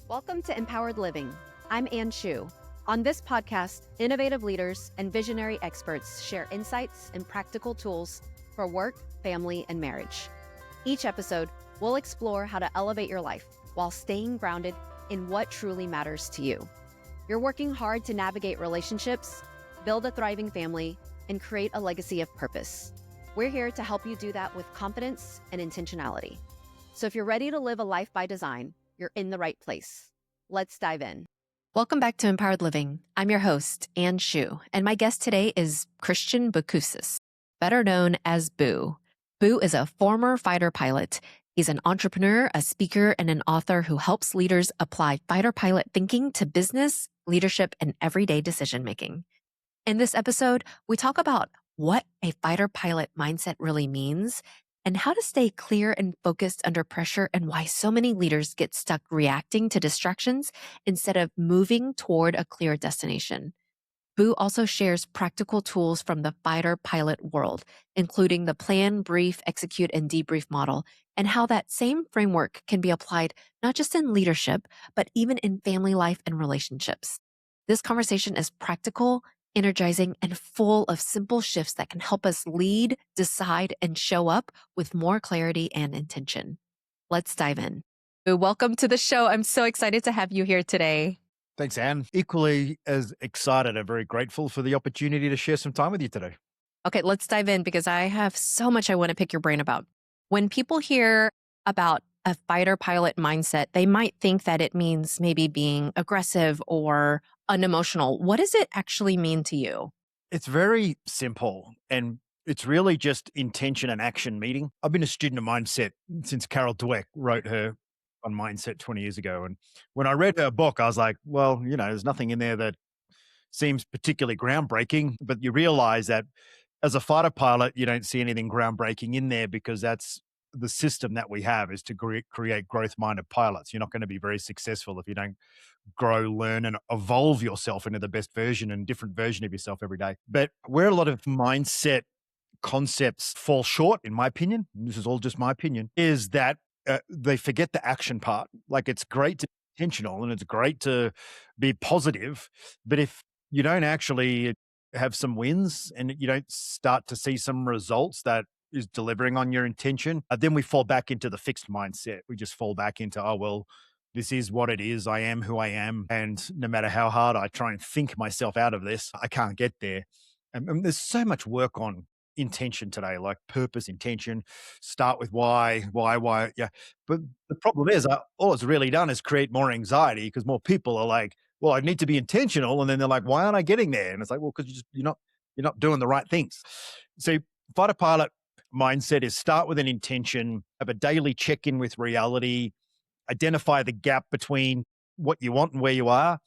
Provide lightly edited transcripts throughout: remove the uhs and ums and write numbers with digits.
Welcome to Mpowered Living. I'm Sheu. On this podcast, innovative leaders and visionary experts share insights and practical tools for work, family, and marriage. Each episode, we'll explore how to elevate your life while staying grounded in what truly matters to you. You're working hard to navigate relationships, build a thriving family, and create a legacy of purpose. We're here to help you do that with confidence and intentionality. So if you're ready to live a life by design, you're in the right place. Let's dive in. Welcome back to Mpowered Living. I'm your host, Sheu, and my guest today is Christian Boucousis, better known as Boo. Boo is a former fighter pilot. He's an entrepreneur, a speaker, and an author who helps leaders apply fighter pilot thinking to business, leadership, and everyday decision-making. In this episode, we talk about what a fighter pilot mindset really means and how to stay clear and focused under pressure and why so many leaders get stuck reacting to distractions instead of moving toward a clear destination. Boo also shares practical tools from the fighter pilot world, including the plan, brief, execute, and debrief model, and how that same framework can be applied not just in leadership, but even in family life and relationships. This conversation is practical, energizing, and full of simple shifts that can help us lead, decide, and show up with more clarity and intention. Let's dive in. Welcome to the show. I'm so excited to have you here today. Thanks, Anne. Equally as excited and very grateful for the opportunity to share some time with you today. Okay, let's dive in because I have so much I want to pick your brain about. When people hear about a fighter pilot mindset, they might think that it means maybe being aggressive or unemotional. What does it actually mean to you? It's very simple and it's really just intention and action meeting. I've been a student of mindset since Carol Dweck wrote her on mindset 20 years ago. And when I read her book, I was like, well, there's nothing in there that seems particularly groundbreaking, but you realize that as a fighter pilot, you don't see anything groundbreaking in there because that's the system that we have is to create growth-minded pilots. You're not going to be very successful if you don't grow, learn, and evolve yourself into the best version and different version of yourself every day. But where a lot of mindset concepts fall short, in my opinion, and this is all just my opinion, is that they forget the action part. Like it's great to be intentional and it's great to be positive, but if you don't actually have some wins and you don't start to see some results that is delivering on your intention, then we fall back into the fixed mindset. We just fall back into, oh, well, this is what it is. I am who I am. And no matter how hard I try and think myself out of this, I can't get there. And there's so much work on intention today, like purpose, intention, start with why. Yeah. But the problem is all it's really done is create more anxiety because more people are like, well, I need to be intentional. And then they're like, why aren't I getting there? And it's like, well, because you're not doing the right things. So fighter pilot mindset is start with an intention, have a daily check-in with reality, identify the gap between what you want and where you are,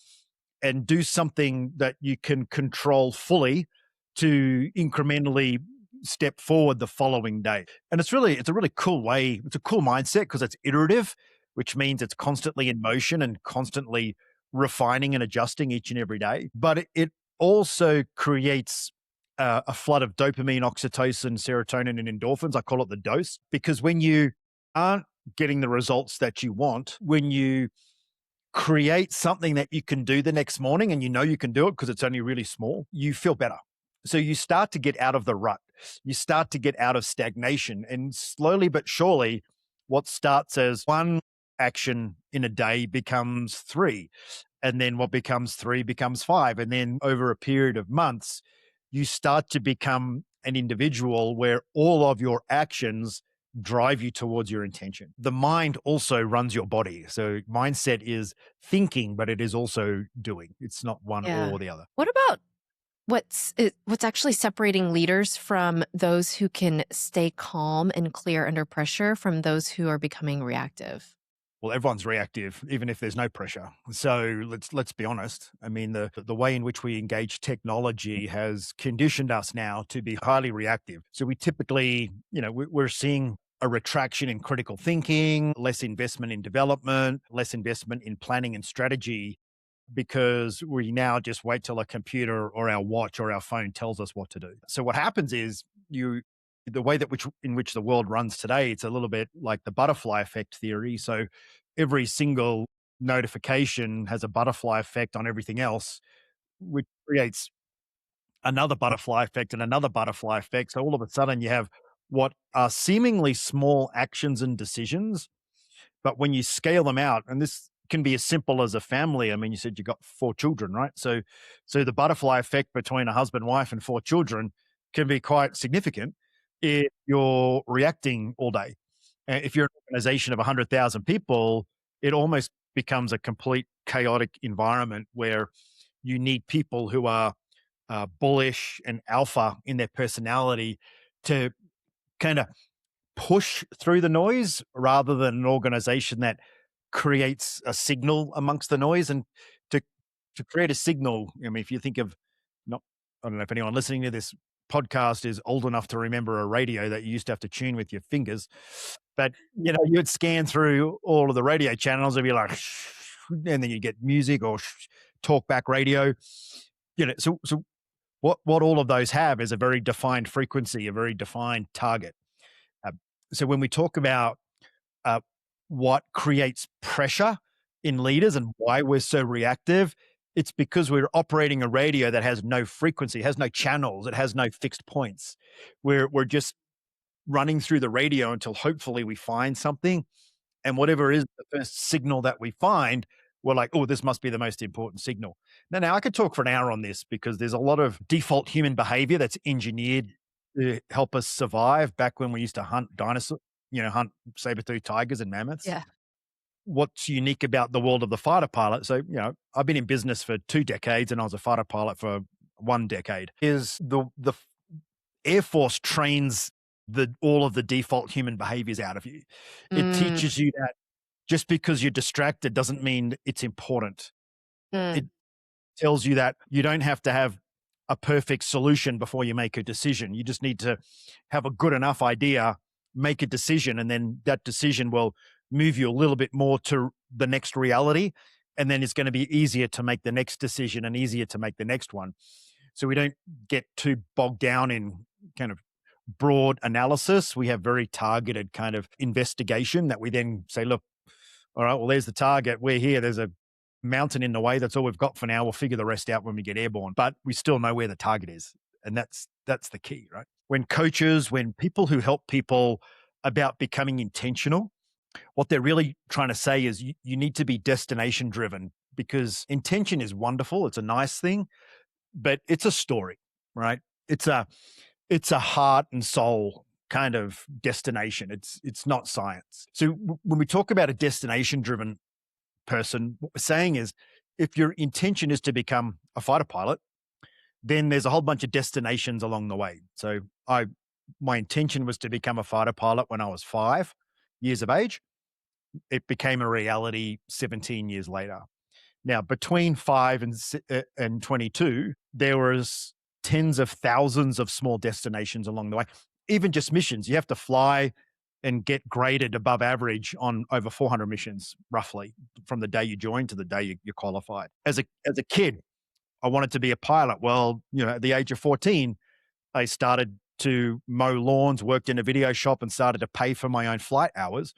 and do something that you can control fully to incrementally step forward the following day. And it's a really cool way. It's a cool mindset because it's iterative, which means it's constantly in motion and constantly refining and adjusting each and every day. But it also creates a flood of dopamine, oxytocin, serotonin, and endorphins. I call it the dose, because when you aren't getting the results that you want, when you create something that you can do the next morning and you know you can do it because it's only really small, you feel better. So you start to get out of the rut. You start to get out of stagnation. And slowly but surely, what starts as one action in a day becomes 3. And then what becomes 3 becomes 5. And then over a period of months, you start to become an individual where all of your actions drive you towards your intention. The mind also runs your body. So mindset is thinking, but it is also doing. It's not one or the other. What about what's actually separating leaders from those who can stay calm and clear under pressure from those who are becoming reactive? Well, everyone's reactive, even if there's no pressure. So let's be honest. I mean, the way in which we engage technology has conditioned us now to be highly reactive. So we typically, we're seeing a retraction in critical thinking, less investment in development, less investment in planning and strategy, because we now just wait till a computer or our watch or our phone tells us what to do. So what happens is the way in which the world runs today, it's a little bit like the butterfly effect theory. So every single notification has a butterfly effect on everything else, which creates another butterfly effect and another butterfly effect. So all of a sudden you have what are seemingly small actions and decisions, but when you scale them out, and this can be as simple as a family. I mean, you said you got 4 children, right? So the butterfly effect between a husband, wife, and 4 children can be quite significant if you're reacting all day. If you're an organization of 100,000 people, it almost becomes a complete chaotic environment where you need people who are bullish and alpha in their personality to kind of push through the noise rather than an organization that creates a signal amongst the noise. And to to create a signal, I mean, if you think of not, I don't know if anyone listening to this podcast is old enough to remember a radio that you used to have to tune with your fingers, but you'd scan through all of the radio channels and be like, and then you get music or talk back radio. So what all of those have is a very defined frequency, a very defined target. Uh, so when we talk about uh, what creates pressure in leaders and why we're so reactive, it's because we're operating a radio that has no frequency, has no channels, it has no fixed points. We're just running through the radio until hopefully we find something, and whatever is the first signal that we find, we're like, oh, this must be the most important signal. Now I could talk for an hour on this because there's a lot of default human behavior that's engineered to help us survive back when we used to hunt dinosaurs, hunt saber-toothed tigers and mammoths. Yeah. What's unique about the world of the fighter pilot? So, I've been in business for 2 decades and I was a fighter pilot for 1 decade. Is the Air Force trains all of the default human behaviors out of you. It Mm, teaches you that just because you're distracted doesn't mean it's important. It mm, tells you that you don't have to have a perfect solution before you make a decision. You just need to have a good enough idea, make a decision, and then that decision will move you a little bit more to the next reality. And then it's going to be easier to make the next decision and easier to make the next one. So we don't get too bogged down in kind of broad analysis. We have very targeted kind of investigation that we then say, look, all right, well, there's the target. We're here. There's a mountain in the way. That's all we've got for now. We'll figure the rest out when we get airborne. But we still know where the target is. And that's the key, right? When people who help people about becoming intentional, what they're really trying to say is you need to be destination driven, because intention is wonderful. It's a nice thing, but it's a story, right? It's a heart and soul kind of destination. It's not science. So when we talk about a destination driven person, what we're saying is if your intention is to become a fighter pilot, then there's a whole bunch of destinations along the way. So my intention was to become a fighter pilot when I was 5 years of age. It became a reality 17 years later. Now, between 5 and 22, there was tens of thousands of small destinations along the way. Even just missions, you have to fly and get graded above average on over 400 missions, roughly, from the day you join to the day you qualified. As a kid, I wanted to be a pilot. Well, at the age of 14, I started to mow lawns, worked in a video shop, and started to pay for my own flight hours.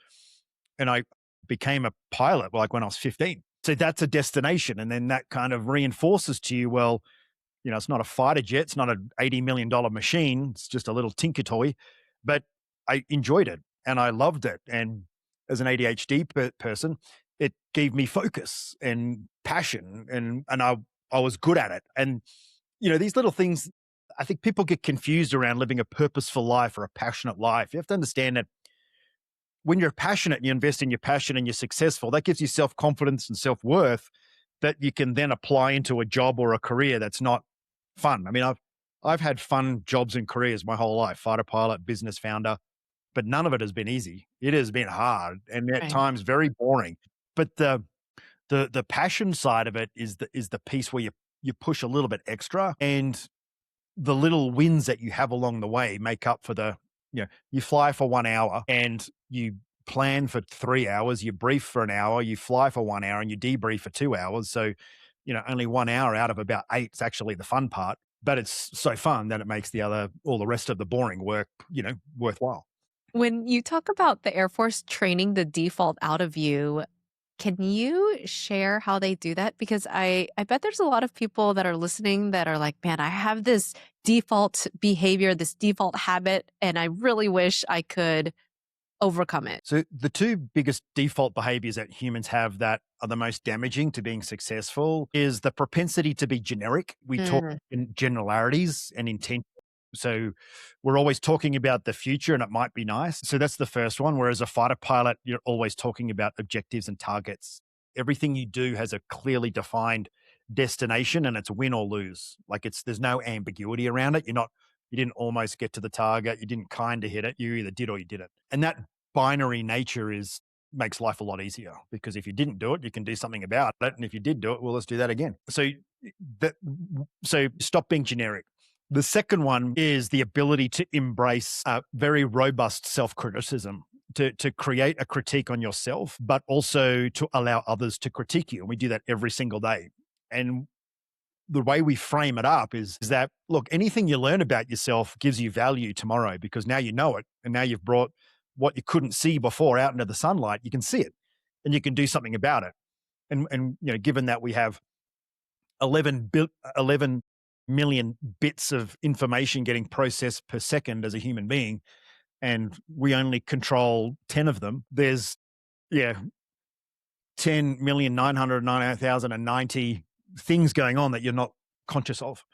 And I became a pilot like when I was 15. So that's a destination. And then that kind of reinforces to you, well, it's not a fighter jet. It's not an $80 million machine. It's just a little tinker toy. But I enjoyed it and I loved it. And as an ADHD person, it gave me focus and passion, and I was good at it. And, these little things, I think people get confused around living a purposeful life or a passionate life. You have to understand that when you're passionate and you invest in your passion and you're successful, that gives you self-confidence and self-worth that you can then apply into a job or a career that's not fun. I mean, I've had fun jobs and careers my whole life, fighter pilot, business founder, but none of it has been easy. It has been hard and at right. times very boring. But the passion side of it is the piece where you push a little bit extra, and the little wins that you have along the way make up for you fly for 1 hour and you plan for 3 hours, you brief for an hour, you fly for 1 hour and you debrief for 2 hours. So, only 1 hour out of about 8 is actually the fun part, but it's so fun that it makes all the rest of the boring work, worthwhile. When you talk about the Air Force training the default out of you, Can you share how they do that? Because I bet there's a lot of people that are listening that are like, man, I have this default behavior, this default habit, and I really wish I could overcome it. So the two biggest default behaviors that humans have that are the most damaging to being successful is the propensity to be generic. We talk Mm, in generalities and intent. So we're always talking about the future and it might be nice. So that's the first one. Whereas a fighter pilot, you're always talking about objectives and targets. Everything you do has a clearly defined destination and it's win or lose. Like there's no ambiguity around it. You didn't almost get to the target. You didn't kind of hit it. You either did or you didn't. And that binary nature makes life a lot easier because if you didn't do it, you can do something about it. And if you did do it, well, let's do that again. That so stop being generic. The second one is the ability to embrace very robust self-criticism, to create a critique on yourself, but also to allow others to critique you. And we do that every single day. And the way we frame it up is that, look, anything you learn about yourself gives you value tomorrow because now you know it. And now you've brought what you couldn't see before out into the sunlight. You can see it and you can do something about it. And given that we have 11 million bits of information getting processed per second as a human being, and we only control 10 of them, there's, yeah, 10,998,090 things going on that you're not conscious of.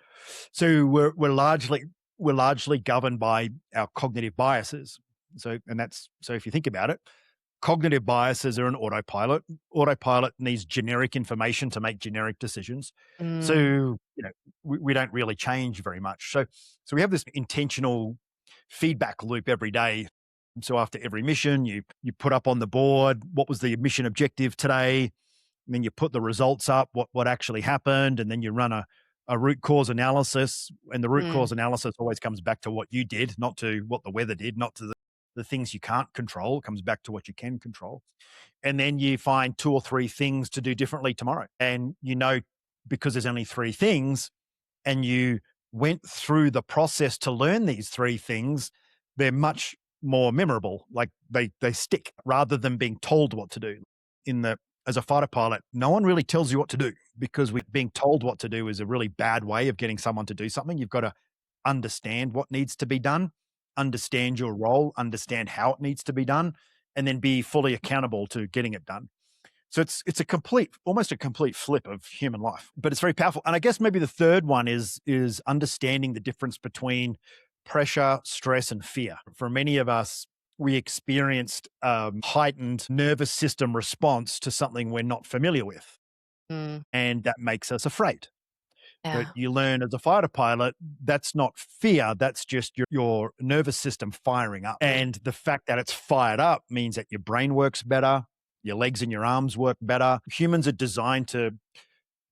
So we're largely governed by our cognitive biases. So if you think about it, cognitive biases are an autopilot. Autopilot needs generic information to make generic decisions. So mm, we don't really change very much. So we have this intentional feedback loop every day. So after every mission, you put up on the board what was the mission objective today, and then you put the results up, what actually happened, and then you run a root cause analysis. And the root mm, cause analysis always comes back to what you did, not to what the weather did, not to the things you can't control. It comes back to what you can control. And then you find two or three things to do differently tomorrow. And because there's only three things, and you went through the process to learn these three things, they're much more memorable. Like they stick rather than being told what to do. As a fighter pilot, no one really tells you what to do because being told what to do is a really bad way of getting someone to do something. You've got to understand what needs to be done, understand your role, understand how it needs to be done, and then be fully accountable to getting it done. So it's almost a complete flip of human life, but it's very powerful. And I guess maybe the third one is understanding the difference between pressure, stress, and fear. For many of us, we experienced heightened nervous system response to something we're not familiar with, mm, and that makes us afraid. But yeah. you learn as a fighter pilot, that's not fear. That's just your nervous system firing up. Mm, And the fact that it's fired up means that your brain works better, your legs and your arms work better. Humans are designed to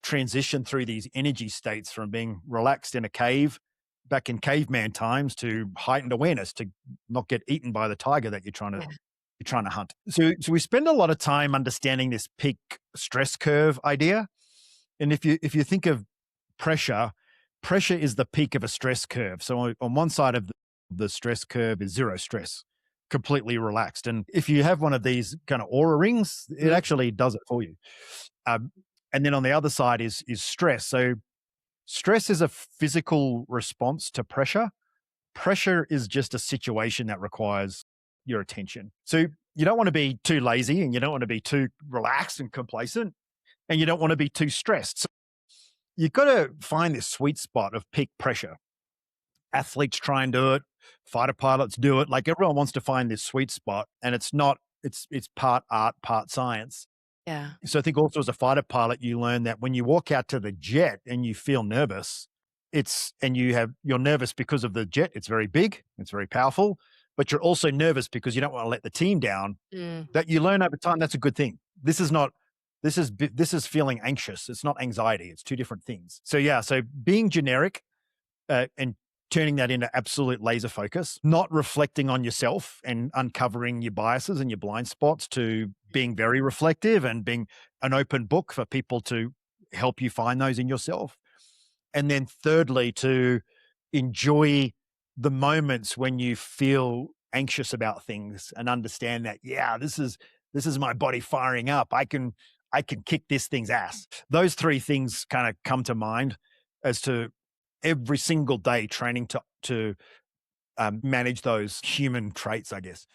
transition through these energy states from being relaxed in a cave back in caveman times to heightened awareness to not get eaten by the tiger that yeah. you're trying to hunt. So we spend a lot of time understanding this peak stress curve idea. And if you think of pressure, pressure is the peak of a stress curve. So on one side of the stress curve is zero stress, completely relaxed. And if you have one of these kind of aura rings, it Mm, actually does it for you. Um, and then on the other side is stress. So stress is a physical response to pressure. Pressure is just a situation that requires your attention. So you don't want to be too lazy and you don't want to be too relaxed and complacent and you don't want to be too stressed. You've got to find this sweet spot of peak pressure. Athletes try and do it, fighter pilots do it. Like everyone wants to find this sweet spot, and it's part art, part science. yeah. So I think also as a fighter pilot, you learn that when you walk out to the jet and you feel nervous, you're nervous because of the jet. It's very big, it's very powerful, but you're also nervous because you don't want to let the team down. Mm, That you learn over time, that's a good thing. This is feeling anxious. It's not anxiety. It's two different things. So yeah, so being generic and turning that into absolute laser focus, not reflecting on yourself and uncovering your biases and your blind spots, to being very reflective and being an open book for people to help you find those in yourself. And then thirdly, to enjoy the moments when you feel anxious about things and understand that, yeah, this is This is my body firing up. I can kick this thing's ass. Those three things kind of come to mind as to every single day training to manage those human traits, I guess.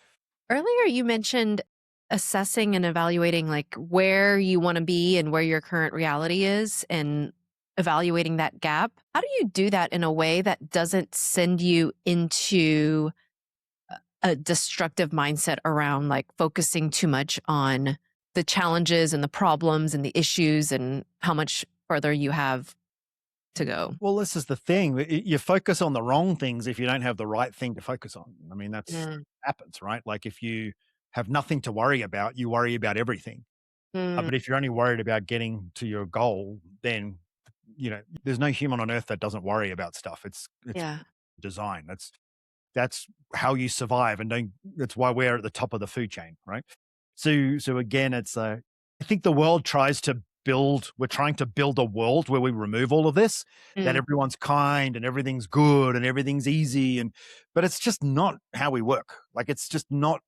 Earlier, you mentioned assessing and evaluating like where you want to be and where your current reality is and evaluating that gap. How do you do that in a way that doesn't send you into a destructive mindset around like focusing too much on the challenges and the problems and the issues and how much further you have to go? Well, this is the thing. You focus on the wrong things if you don't have the right thing to focus on. I mean, that's happens, right? Like if you have nothing to worry about, you worry about everything. But if you're only worried about getting to your goal, then there's no human on earth that doesn't worry about stuff. It's Yeah. design. That's how you survive, and that's why we're at the top of the food chain, right? So again, it's I think the world we're trying to build a world where we remove all of this, that everyone's kind and everything's good and everything's easy, but it's just not how we work. Like it's just not.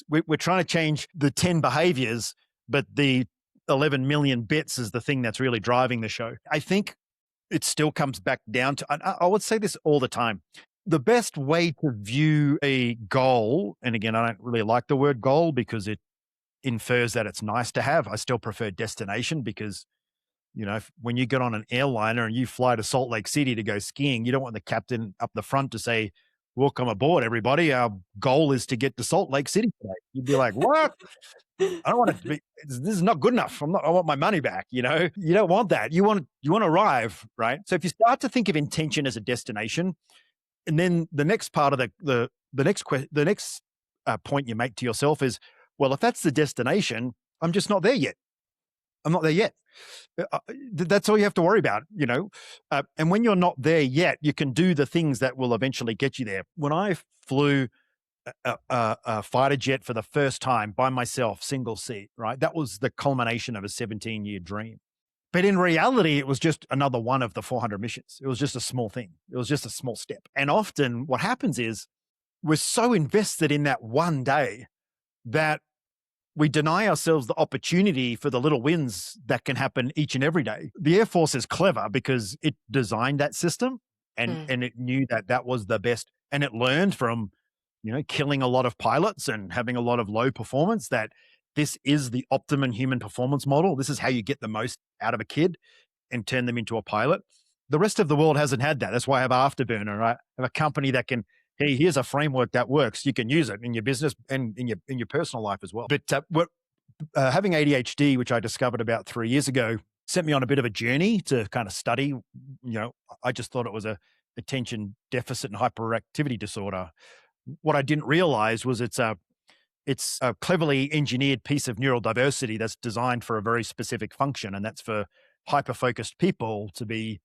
We're trying to change the 10 behaviors, but the 11 million bits is the thing that's really driving the show. I think it still comes back down to, I would say this all the time. The best way to view a goal, and again, I don't really like the word goal because it infers that it's nice to have. I still prefer destination because, when you get on an airliner and you fly to Salt Lake City to go skiing, you don't want the captain up the front to say, "Welcome aboard, everybody. Our goal is to get to Salt Lake City today." You'd be like, "What? I don't want to be, this is not good enough. I want my money back." You don't want that. You want to arrive, right? So if you start to think of intention as a destination, and then the next part of the next point you make to yourself is, well, if that's the destination, I'm just not there yet. I'm not there yet. That's all you have to worry about, and when you're not there yet, you can do the things that will eventually get you there. When I flew a fighter jet for the first time by myself, single seat, right? That was the culmination of a 17-year dream. But in reality, it was just another one of the 400 missions. It was just a small thing. It was just a small step. And often what happens is we're so invested in that one day that we deny ourselves the opportunity for the little wins that can happen each and every day. The Air Force is clever because it designed that system and it knew that was the best. And it learned from, killing a lot of pilots and having a lot of low performance that this is the optimum human performance model. This is how you get the most out of a kid and turn them into a pilot. The rest of the world hasn't had that. That's why I have Afterburner, right? I have a company that can, hey, here's a framework that works. You can use it in your business and in your personal life as well. But having ADHD, which I discovered about 3 years ago, sent me on a bit of a journey to kind of study. I just thought it was a attention deficit and hyperactivity disorder. What I didn't realize was it's a cleverly engineered piece of neural diversity that's designed for a very specific function, and that's for hyper-focused people to be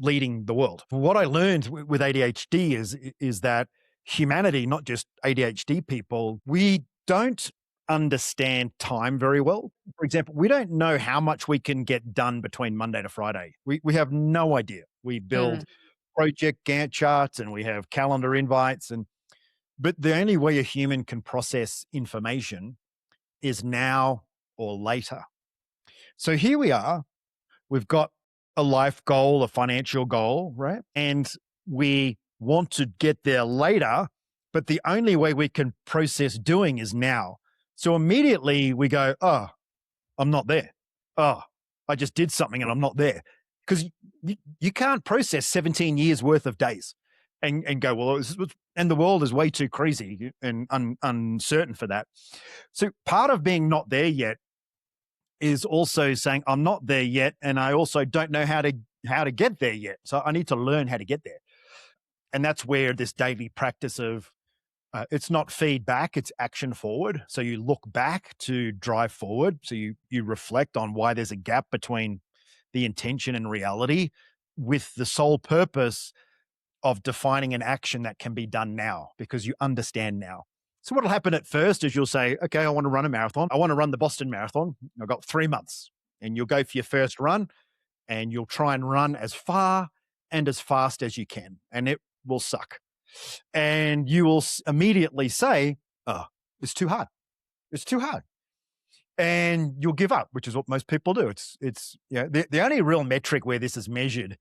leading the world. What I learned with ADHD is that humanity, not just ADHD people, we don't understand time very well. For example, we don't know how much we can get done between Monday to Friday. We have no idea. We build project Gantt charts and we have calendar invites, but the only way a human can process information is now or later. So here we are. We've got a life goal, a financial goal, right? And we want to get there later, but the only way we can process doing is now. So immediately we go, oh, I'm not there. Oh, I just did something and I'm not there. Because you can't process 17 years worth of days and go, well, and the world is way too crazy and uncertain for that. So part of being not there yet is also saying I'm not there yet, and I also don't know how to get there yet. So I need to learn how to get there, and that's where this daily practice of it's not feedback, it's action forward. So you look back to drive forward. So you reflect on why there's a gap between the intention and reality, with the sole purpose of defining an action that can be done now because you understand now. So what will happen at first is you'll say, okay, I want to run a marathon. I want to run the Boston Marathon. I've got 3 months. And you'll go for your first run and you'll try and run as far and as fast as you can. And it will suck. And you will immediately say, oh, it's too hard. It's too hard. And you'll give up, which is what most people do. The only real metric where this is measured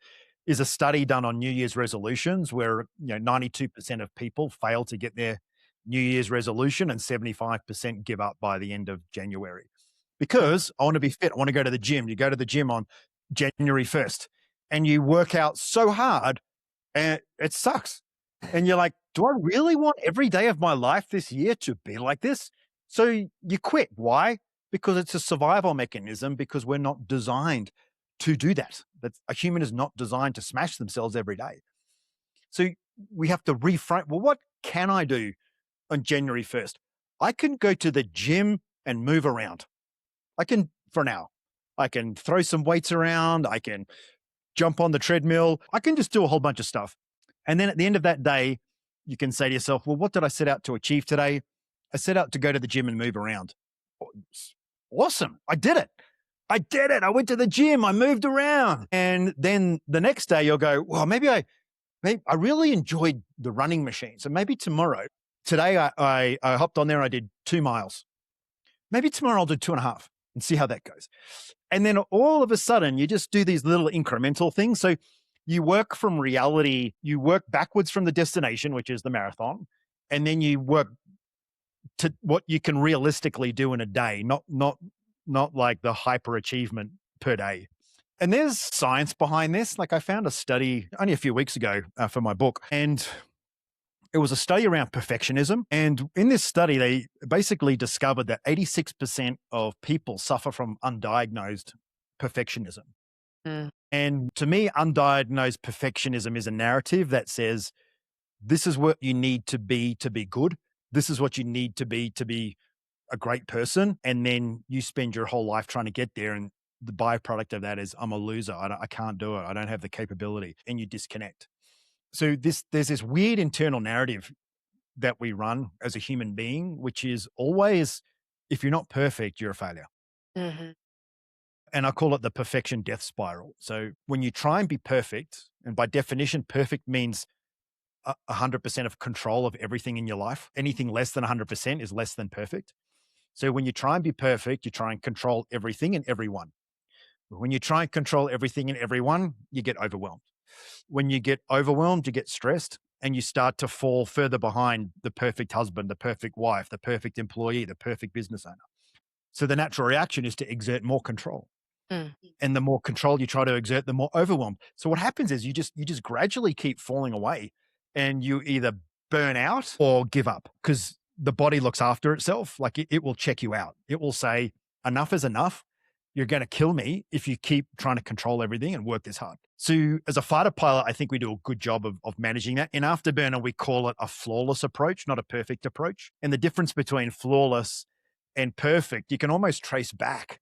is a study done on New Year's resolutions where 92% of people fail to get their New Year's resolution and 75% give up by the end of January. Because I want to be fit, I want to go to the gym. You go to the gym on January 1st and you work out so hard and it sucks. And you're like, do I really want every day of my life this year to be like this? So you quit. Why? Because it's a survival mechanism, because we're not designed to do that. A human is not designed to smash themselves every day. So we have to reframe. Well, what can I do on January 1st? I can go to the gym and move around. I can, for now, I can throw some weights around. I can jump on the treadmill. I can just do a whole bunch of stuff. And then at the end of that day, you can say to yourself, well, what did I set out to achieve today? I set out to go to the gym and move around. Awesome. I did it. I went to the gym. I moved around. And then the next day you'll go, well, maybe I really enjoyed the running machine. So maybe tomorrow, today I hopped on there and I did 2 miles. Maybe tomorrow I'll do 2.5 and see how that goes. And then all of a sudden you just do these little incremental things. So you work from reality, you work backwards from the destination, which is the marathon, and then you work to what you can realistically do in a day, not like the hyper achievement per day. And there's science behind this. Like I found a study only a few weeks ago for my book, and it was a study around perfectionism. And in this study, they basically discovered that 86% of people suffer from undiagnosed perfectionism. And to me, undiagnosed perfectionism is a narrative that says, this is what you need to be good. This is what you need to be a great person. And then you spend your whole life trying to get there. And the byproduct of that is I'm a loser. I can't do it. I don't have the capability, and you disconnect. So there's this weird internal narrative that we run as a human being, which is always, if you're not perfect, you're a failure. Mm-hmm. And I call it the perfection death spiral. So when you try and be perfect, and by definition, perfect means 100% of control of everything in your life. Anything less than 100% is less than perfect. So when you try and be perfect, you try and control everything and everyone. When you try and control everything and everyone, you get overwhelmed. When you get overwhelmed, you get stressed, and you start to fall further behind the perfect husband, the perfect wife, the perfect employee, the perfect business owner. So the natural reaction is to exert more control. And the more control you try to exert, the more overwhelmed. So what happens is you just gradually keep falling away, and you either burn out or give up, because the body looks after itself. Like it will check you out. It will say, enough is enough. You're going to kill me if you keep trying to control everything and work this hard. So as a fighter pilot, I think we do a good job of managing that. In Afterburner, we call it a flawless approach, not a perfect approach. And the difference between flawless and perfect, you can almost trace back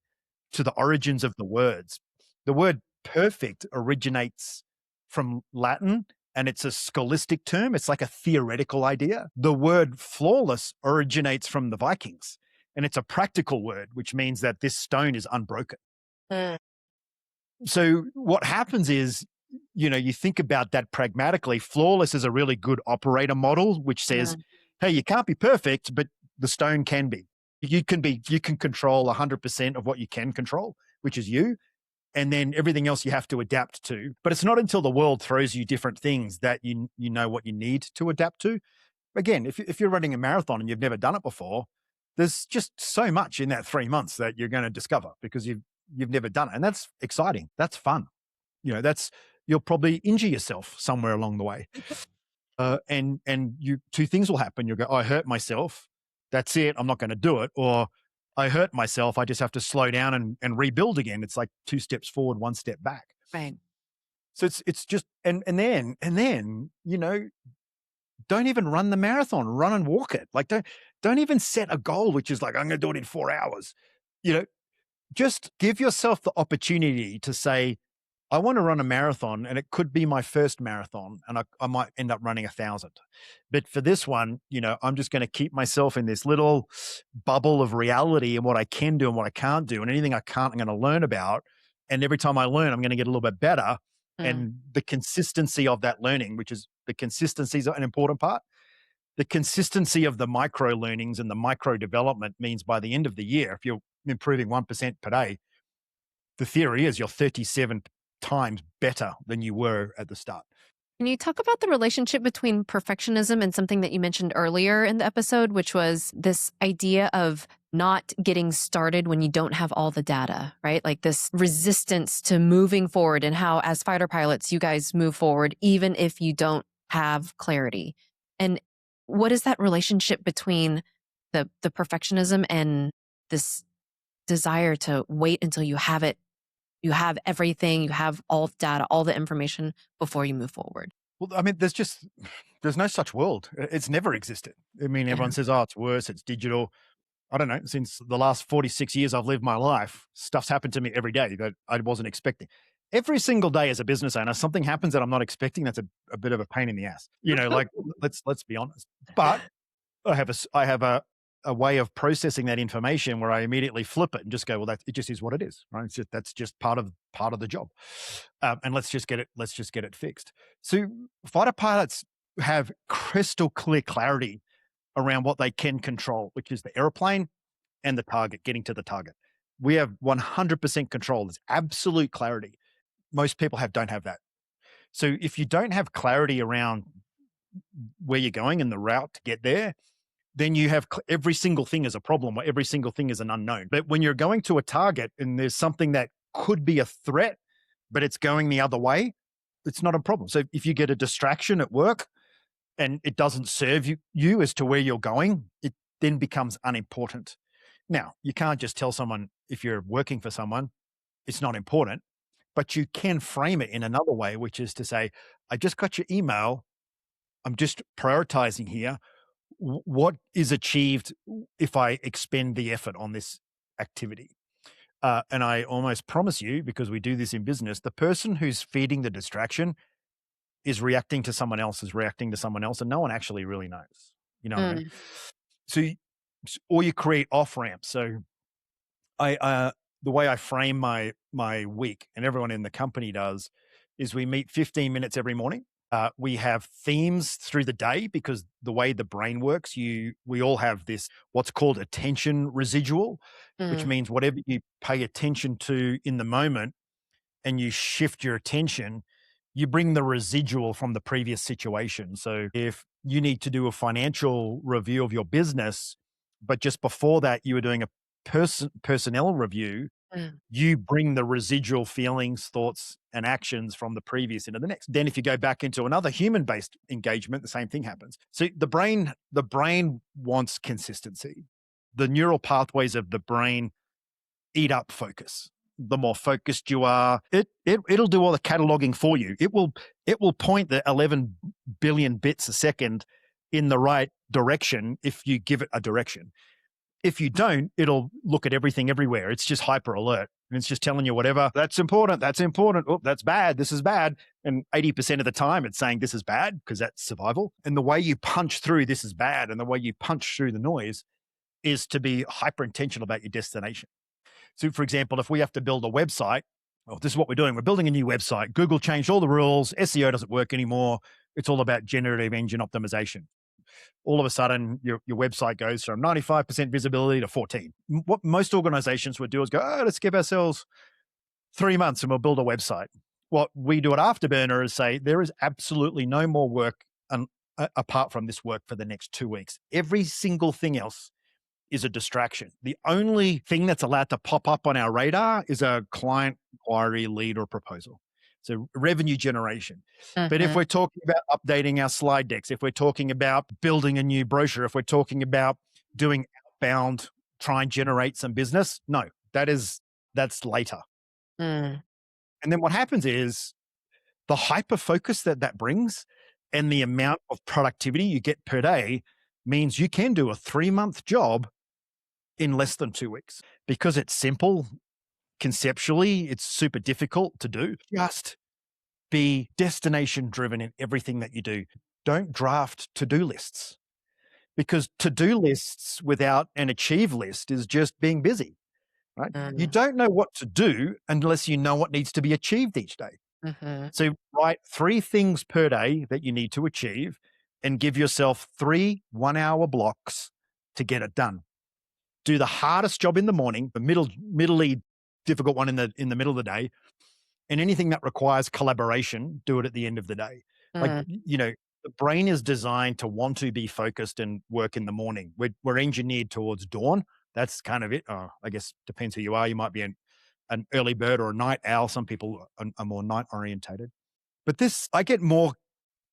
to the origins of the words. The word perfect originates from Latin, and it's a scholastic term. It's like a theoretical idea. The word flawless originates from the Vikings, and it's a practical word, which means that this stone is unbroken. So what happens is, you think about that pragmatically. Flawless is a really good operator model, which says, hey, you can't be perfect, but the stone can be. You can control 100% of what you can control, which is you. And then everything else you have to adapt to. But it's not until the world throws you different things that you know what you need to adapt to. Again, if you're running a marathon and you've never done it before, there's just so much in that 3 months that you're going to discover because you've never done it. And that's exciting. That's fun. You'll probably injure yourself somewhere along the way. And two things will happen. You'll go, oh, I hurt myself. That's it. I'm not going to do it. Or I hurt myself. I just have to slow down and rebuild again. It's like 2 steps forward, 1 step back. Right. So it's just, and then, don't even run the marathon, run and walk it. Like don't even set a goal, which is like, I'm going to do it in 4 hours. Just give yourself the opportunity to say, I want to run a marathon, and it could be my first marathon, and I might end up running 1,000. But for this one, I'm just going to keep myself in this little bubble of reality and what I can do and what I can't do. And anything I can't, I'm going to learn about. And every time I learn, I'm going to get a little bit better. And the consistency of that learning, which is the consistency is an important part. The consistency of the micro learnings and the micro development means by the end of the year, if you're improving 1% per day, the theory is you're 37 times better than you were at the start. Can you talk about the relationship between perfectionism and something that you mentioned earlier in the episode, which was this idea of not getting started when you don't have all the data, right? Like this resistance to moving forward, and how as fighter pilots, you guys move forward even if you don't have clarity. And what is that relationship between the perfectionism and this desire to wait until you have it, you have everything, you have all data, all the information before you move forward? Well, I mean, there's no such world. It's never existed. I mean, everyone says, oh, it's worse, it's digital. I don't know, since the last 46 years I've lived my life, stuff's happened to me every day that I wasn't expecting. Every single day as a business owner, something happens that I'm not expecting. That's a bit of a pain in the ass. Like let's be honest. But I have a way of processing that information where I immediately flip it and just go, well, it just is what it is, right? That's just part of the job, and let's just get it fixed. So fighter pilots have crystal clear clarity around what they can control, which is the airplane and the target, getting to the target. We have 100% control. There's absolute clarity. Most people don't have that. So if you don't have clarity around where you're going and the route to get there, then you have every single thing is a problem, or every single thing is an unknown. But when you're going to a target and there's something that could be a threat, but it's going the other way, it's not a problem. So if you get a distraction at work and it doesn't serve you as to where you're going, it then becomes unimportant. Now, you can't just tell someone, if you're working for someone, it's not important, but you can frame it in another way, which is to say, I just got your email. I'm just prioritizing here. What is achieved if I expend the effort on this activity? And I almost promise you, because we do this in business, the person who's feeding the distraction is reacting to someone else, and no one actually really knows. You know what I mean? So, or you create off ramps. So, the way I frame my week, and everyone in the company does, is we meet 15 minutes every morning. We have themes through the day, because the way the brain works, we all have this what's called attention residual, which means whatever you pay attention to in the moment and you shift your attention, you bring the residual from the previous situation. So if you need to do a financial review of your business, but just before that you were doing a personnel review, you bring the residual feelings, thoughts, and actions from the previous into the next. Then if you go back into another human-based engagement, the same thing happens. So the brain wants consistency. The neural pathways of the brain eat up focus. The more focused you are, it'll do all the cataloging for you. It will point the 11 billion bits a second in the right direction if you give it a direction. If you don't, it'll look at everything everywhere. It's just hyper alert. And it's just telling you whatever, that's important. Oh, that's bad. This is bad. And 80% of the time it's saying this is bad because that's survival. And the way you punch through this is bad, and the way you punch through the noise is to be hyper intentional about your destination. So for example, if we have to build a website, well, this is what we're doing. We're building a new website. Google changed all the rules. SEO doesn't work anymore. It's all about generative engine optimization. All of a sudden, your website goes from 95% visibility to 14. What most organizations would do is go, let's give ourselves 3 months and we'll build a website. What we do at Afterburner is say, there is absolutely no more work apart from this work for the next 2 weeks. Every single thing else is a distraction. The only thing that's allowed to pop up on our radar is a client inquiry, lead, or proposal. So revenue generation. But if we're talking about updating our slide decks, if we're talking about building a new brochure, if we're talking about doing outbound, try and generate some business, no, that's later. And then what happens is the hyper focus that brings and the amount of productivity you get per day means you can do a 3-month job in less than 2 weeks, because it's simple. Conceptually, it's super difficult to do. Just be destination driven in everything that you do. Don't draft to-do lists, because to-do lists without an achieve list is just being busy, right? You don't know what to do unless you know what needs to be achieved each day. So write 3 things per day that you need to achieve, and give yourself 3 1-hour blocks to get it done. Do the hardest job in the morning, the middly difficult one in the middle of the day, and anything that requires collaboration, do it at the end of the day. Like, Mm. the brain is designed to want to be focused and work in the morning. We're engineered towards dawn. That's kind of it. I guess depends who you are. You might be an early bird or a night owl. Some people are more night orientated. But I get more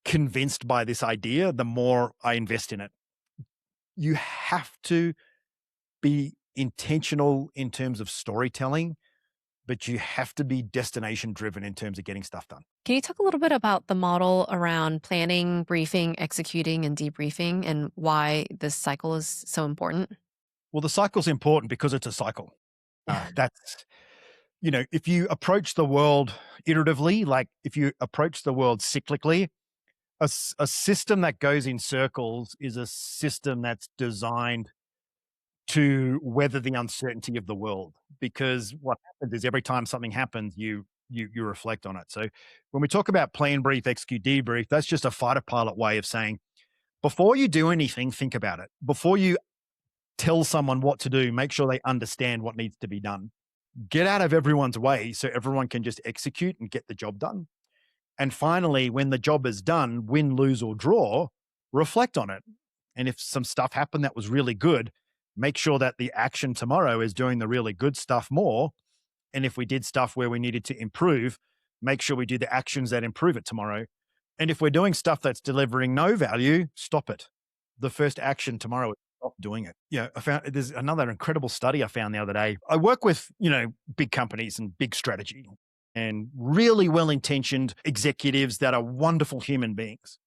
convinced by this idea the more I invest in it. You have to be intentional in terms of storytelling, but you have to be destination driven in terms of getting stuff done. Can you talk a little bit about the model around planning, briefing, executing, and debriefing, and why this cycle is so important? Well, the cycle's important because it's a cycle. That's, if you approach the world iteratively, like if you approach the world cyclically, a system that goes in circles is a system that's designed to weather the uncertainty of the world. Because what happens is every time something happens, you reflect on it. So when we talk about plan, brief, execute, debrief, that's just a fighter pilot way of saying, before you do anything, think about it. Before you tell someone what to do, make sure they understand what needs to be done. Get out of everyone's way so everyone can just execute and get the job done. And finally, when the job is done, win, lose, or draw, reflect on it. And if some stuff happened that was really good, make sure that the action tomorrow is doing the really good stuff more. And if we did stuff where we needed to improve, make sure we do the actions that improve it tomorrow. And if we're doing stuff that's delivering no value, stop it. The first action tomorrow is stop doing it. I found there's another incredible study I found the other day. I work with, big companies and big strategy and really well-intentioned executives that are wonderful human beings.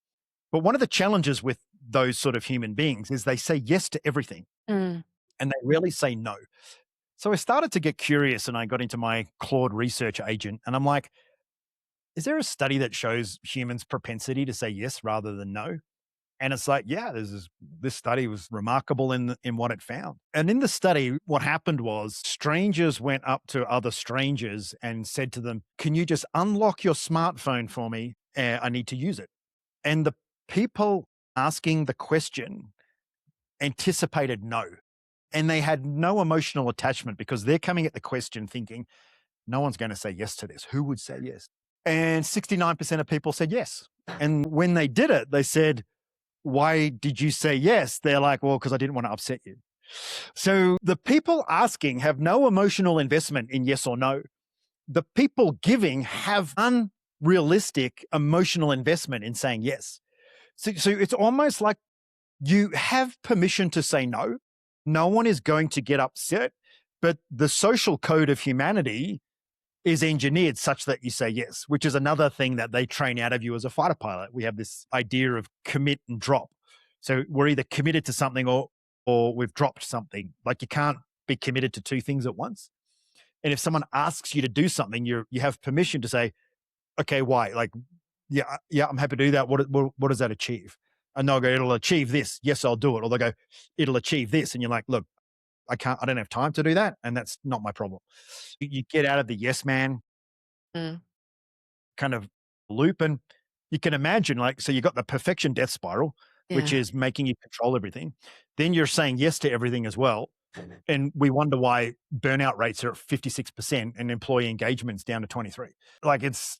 But one of the challenges with those sort of human beings is they say yes to everything and they rarely say no. So I started to get curious and I got into my Claude research agent and I'm like, is there a study that shows humans' propensity to say yes rather than no? And it's like, yeah, this study was remarkable in what it found. And in the study, what happened was strangers went up to other strangers and said to them, can you just unlock your smartphone for me? I need to use it. And the people asking the question anticipated no. And they had no emotional attachment because they're coming at the question thinking, no one's going to say yes to this. Who would say yes? And 69% of people said yes. And when they did it, they said, why did you say yes? They're like, well, because I didn't want to upset you. So the people asking have no emotional investment in yes or no. The people giving have unrealistic emotional investment in saying yes. So it's almost like you have permission to say no. No one is going to get upset, but the social code of humanity is engineered such that you say yes, which is another thing that they train out of you as a fighter pilot. We have this idea of commit and drop. So we're either committed to something or we've dropped something. Like you can't be committed to two things at once. And if someone asks you to do something, you have permission to say, okay, why? Like, yeah, I'm happy to do that. What does that achieve? And they'll go, it'll achieve this. Yes, I'll do it. Or they'll go, it'll achieve this. And you're like, look, I don't have time to do that. And that's not my problem. You get out of the yes man kind of loop. And you can imagine, like, so you got the perfection death spiral, which is making you control everything. Then you're saying yes to everything as well. And we wonder why burnout rates are at 56% and employee engagement's down to 23. Like it's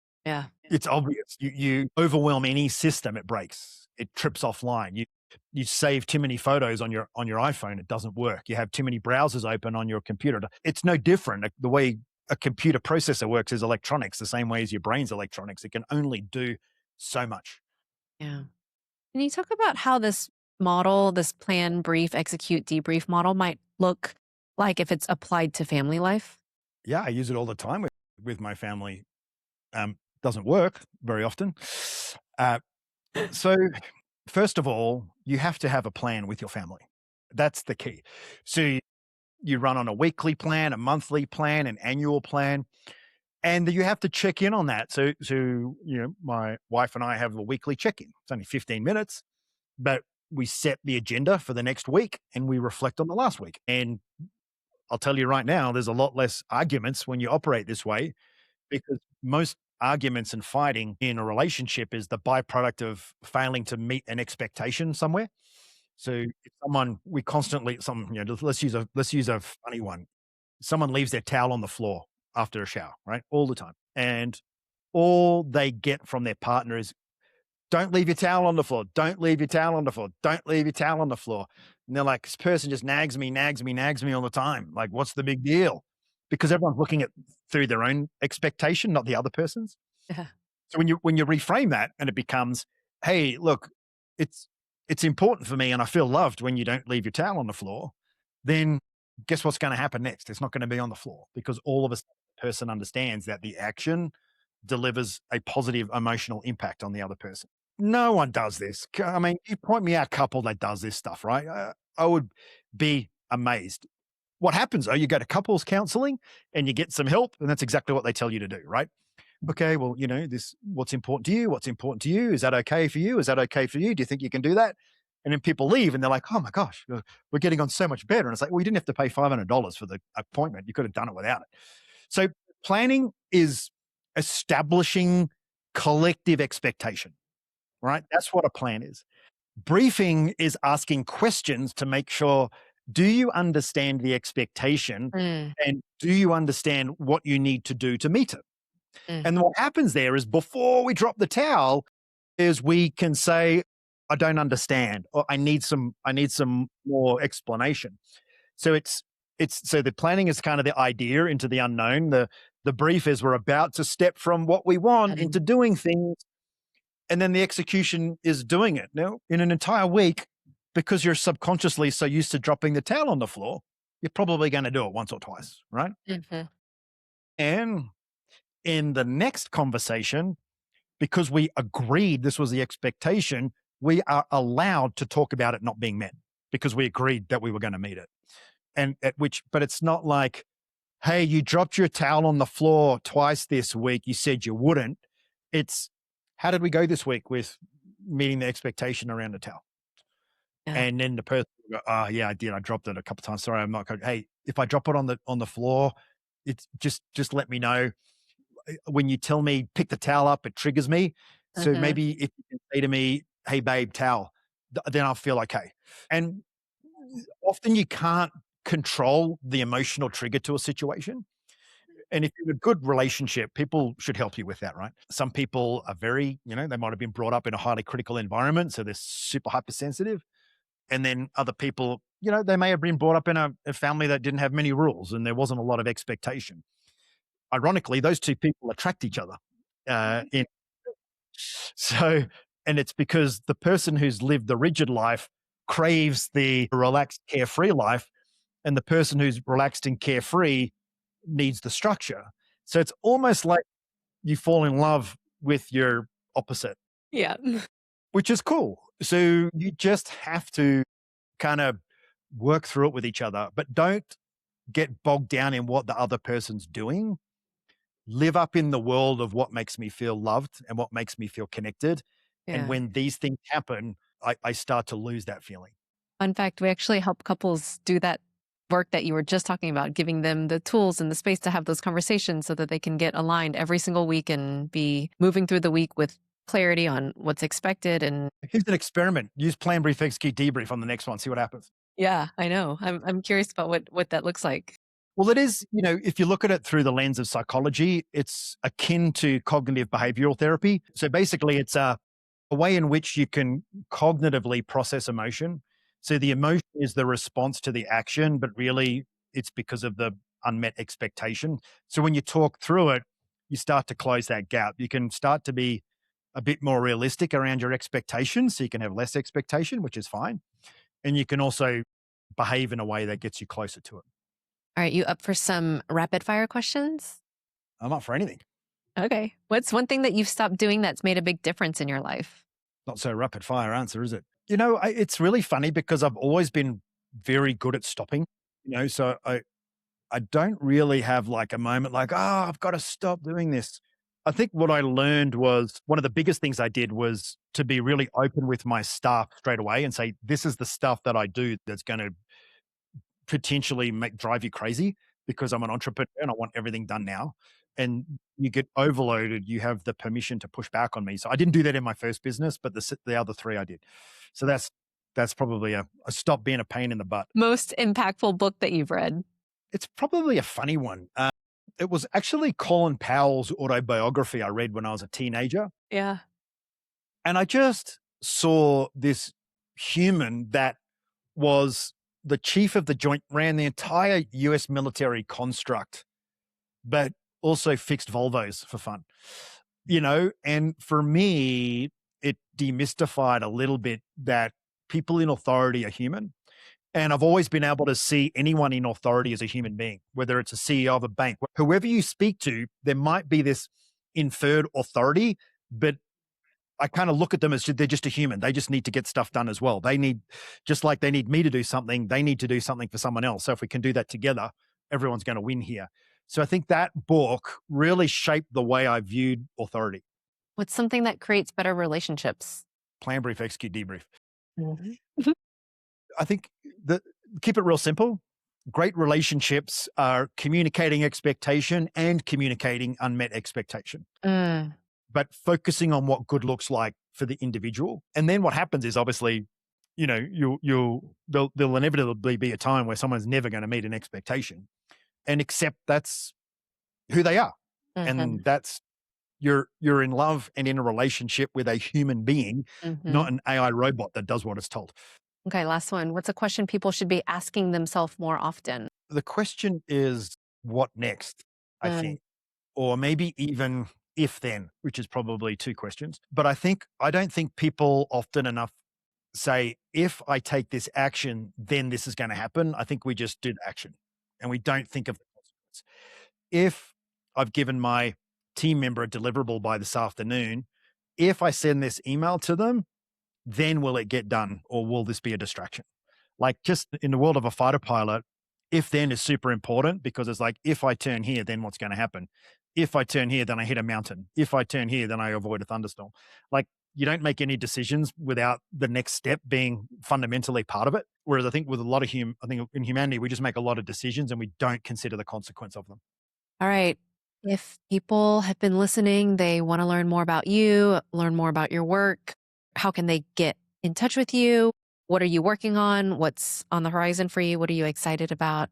obvious. You overwhelm any system, it breaks. It trips offline. You save too many photos on your iPhone, it doesn't work. You have too many browsers open on your computer. It's no different. The way a computer processor works is electronics, the same way as your brain's electronics. It can only do so much. Yeah. Can you talk about how this model, this plan, brief, execute, debrief model might look like if it's applied to family life? Yeah, I use it all the time with my family. Doesn't work very often. So first of all, you have to have a plan with your family. That's the key. So you run on a weekly plan, a monthly plan, an annual plan, and you have to check in on that. So my wife and I have a weekly check-in. It's only 15 minutes, but we set the agenda for the next week and we reflect on the last week. And I'll tell you right now, there's a lot less arguments when you operate this way because most arguments and fighting in a relationship is the byproduct of failing to meet an expectation somewhere. So if someone we constantly some let's use a funny one. Someone leaves their towel on the floor after a shower, right? All the time. And all they get from their partner is don't leave your towel on the floor. Don't leave your towel on the floor. Don't leave your towel on the floor. And they're like, this person just nags me, nags me, nags me all the time. Like, what's the big deal? Because everyone's looking at through their own expectation, not the other person's. Yeah. So when you reframe that and it becomes, hey, look, it's it's important for me and I feel loved when you don't leave your towel on the floor, then guess what's going to happen next? It's not going to be on the floor because all of a sudden the person understands that the action delivers a positive emotional impact on the other person. No one does this. I mean, you point me out a couple that does this stuff, right? I would be amazed. What happens though, you go to couples counseling and you get some help, and that's exactly what they tell you to do, right? Okay, well, this what's important to you? What's important to you? Is that okay for you? Is that okay for you? Do you think you can do that? And then people leave and they're like, oh my gosh, we're getting on so much better. And it's like, well, you didn't have to pay $500 for the appointment. You could have done it without it. So planning is establishing collective expectation, right? That's what a plan is. Briefing is asking questions to make sure, do you understand the expectation Mm, and do you understand what you need to do to meet it? mm, And what happens there is before we drop the towel is we can say, I don't understand, or I need some more explanation. So it's so the planning is kind of the idea into the unknown. The brief is we're about to step from what we want mhm. into doing things, and then the execution is doing it. Now, in an entire week, because you're subconsciously so used to dropping the towel on the floor, you're probably going to do it once or twice, right? Mhm. And in the next conversation, because we agreed this was the expectation, we are allowed to talk about it not being met because we agreed that we were going to meet it. And but it's not like, hey, you dropped your towel on the floor twice this week. You said you wouldn't. It's, how did we go this week with meeting the expectation around the towel? Yeah. And then the person will go, oh yeah, I did. I dropped it a couple times. Sorry, I'm not going. Hey, if I drop it on the floor, it's just let me know. When you tell me pick the towel up, it triggers me. So Mhm. maybe if you can say to me, hey babe, towel, then I'll feel okay. And often you can't control the emotional trigger to a situation. And if you're in a good relationship, people should help you with that, right? Some people are very, they might have been brought up in a highly critical environment, so they're super hypersensitive. And then other people, they may have been brought up in a family that didn't have many rules and there wasn't a lot of expectation. Ironically, those two people attract each other. In So, and it's because the person who's lived the rigid life craves the relaxed, carefree life, and the person who's relaxed and carefree needs the structure. So it's almost like you fall in love with your opposite, Yeah. which is cool. So you just have to kind of work through it with each other, but don't get bogged down in what the other person's doing. Live up in the world of what makes me feel loved and what makes me feel connected. And Yeah. when these things happen, I start to lose that feeling. Fun fact, we actually help couples do that work that you were just talking about, giving them the tools and the space to have those conversations so that they can get aligned every single week and be moving through the week with clarity on what's expected. And Here's an experiment. Use plan, brief, execute, debrief on the next one. See what happens. yeah, I know. I'm curious about what that looks like. Well, it is, if you look at it through the lens of psychology, it's akin to cognitive behavioral therapy. So basically, it's a way in which you can cognitively process emotion. So the emotion is the response to the action, but really it's because of the unmet expectation. So when you talk through it, you start to close that gap. You can start to be a bit more realistic around your expectations. So you can have less expectation, which is fine. And you can also behave in a way that gets you closer to it. All right, you up for some rapid fire questions? I'm up for anything. Okay. What's one thing that you've stopped doing that's made a big difference in your life? Not so rapid fire answer, is it? It's really funny because I've always been very good at stopping. So I don't really have like a moment like, oh, I've got to stop doing this. I think what I learned was one of the biggest things I did was to be really open with my staff straight away and say, this is the stuff that I do that's going to potentially drive you crazy because I'm an entrepreneur and I want everything done now. and you get overloaded, you have the permission to push back on me. So I didn't do that in my first business, but the other three I did. So that's probably a stop being a pain in the butt. Most impactful book that you've read? It's probably a funny one. It was actually Colin Powell's autobiography I read when I was a teenager. Yeah. And I just saw this human that was the chief of the joint, ran the entire US military construct, but also fixed Volvos for fun, and for me, it demystified a little bit that people in authority are human. And I've always been able to see anyone in authority as a human being, whether it's a CEO of a bank, whoever you speak to, there might be this inferred authority, but I kind of look at them as they're just a human. They just need to get stuff done as well. Just like they need me to do something, they need to do something for someone else. So if we can do that together, everyone's going to win here. So I think that book really shaped the way I viewed authority. What's something that creates better relationships? Plan, brief, execute, debrief. Mm-hmm. I think keep it real simple. Great relationships are communicating expectation and communicating unmet expectation. But focusing on what good looks like for the individual. And then what happens is obviously, there'll inevitably be a time where someone's never going to meet an expectation and accept that's who they are. Mm-hmm. And that's, you're in love and in a relationship with a human being, not an AI robot that does what it's told. Okay, last one. What's a question people should be asking themselves more often? The question is, what next, I think, or maybe even if then, which is probably two questions. But I don't think people often enough say, if I take this action, then this is going to happen. I think we just do the action and we don't think of the consequence. If I've given my team member a deliverable by this afternoon, if I send this email to them, then will it get done or will this be a distraction? Like just in the world of a fighter pilot, if then is super important because it's like, if I turn here, then what's going to happen? If I turn here, then I hit a mountain. If I turn here, then I avoid a thunderstorm. Like you don't make any decisions without the next step being fundamentally part of it. Whereas I think with a lot of I think in humanity, we just make a lot of decisions and we don't consider the consequence of them. All right. If people have been listening, they want to learn more about you, learn more about your work, how can they get in touch with you? What are you working on? What's on the horizon for you? What are you excited about?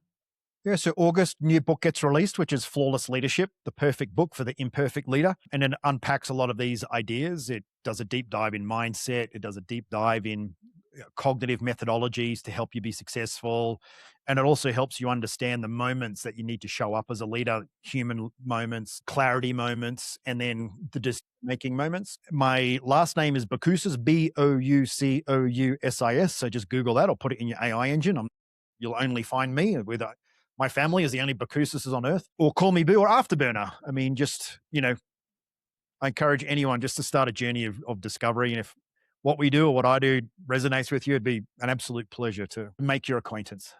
Yeah, so August, new book gets released, which is Flawless Leadership, the perfect book for the imperfect leader. And it unpacks a lot of these ideas. It does a deep dive in mindset. It does a deep dive in cognitive methodologies to help you be successful. And it also helps you understand the moments that you need to show up as a leader, human moments, clarity moments, and then the decision-making moments. My last name is Boucousis, Boucousis. So just Google that or put it in your AI engine. You'll only find me with my family is the only Boucousis on earth, or Call Me Boo or Afterburner. I mean, just, I encourage anyone just to start a journey of discovery. And if what we do or what I do resonates with you, it'd be an absolute pleasure to make your acquaintance.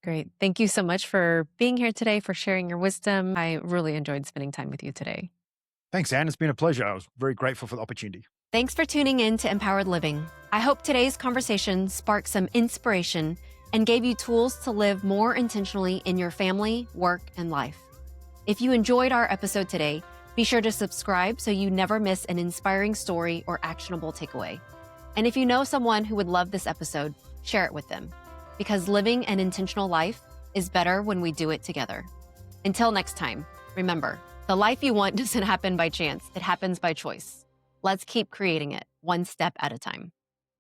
Great. Thank you so much for being here today, for sharing your wisdom. I really enjoyed spending time with you today. Thanks, Anne. It's been a pleasure. I was very grateful for the opportunity. Thanks for tuning in to Empowered Living. I hope today's conversation sparked some inspiration and gave you tools to live more intentionally in your family, work, and life. If you enjoyed our episode today, be sure to subscribe so you never miss an inspiring story or actionable takeaway. And if you know someone who would love this episode, share it with them. Because living an intentional life is better when we do it together. Until next time, remember, the life you want doesn't happen by chance, it happens by choice. Let's keep creating it, one step at a time.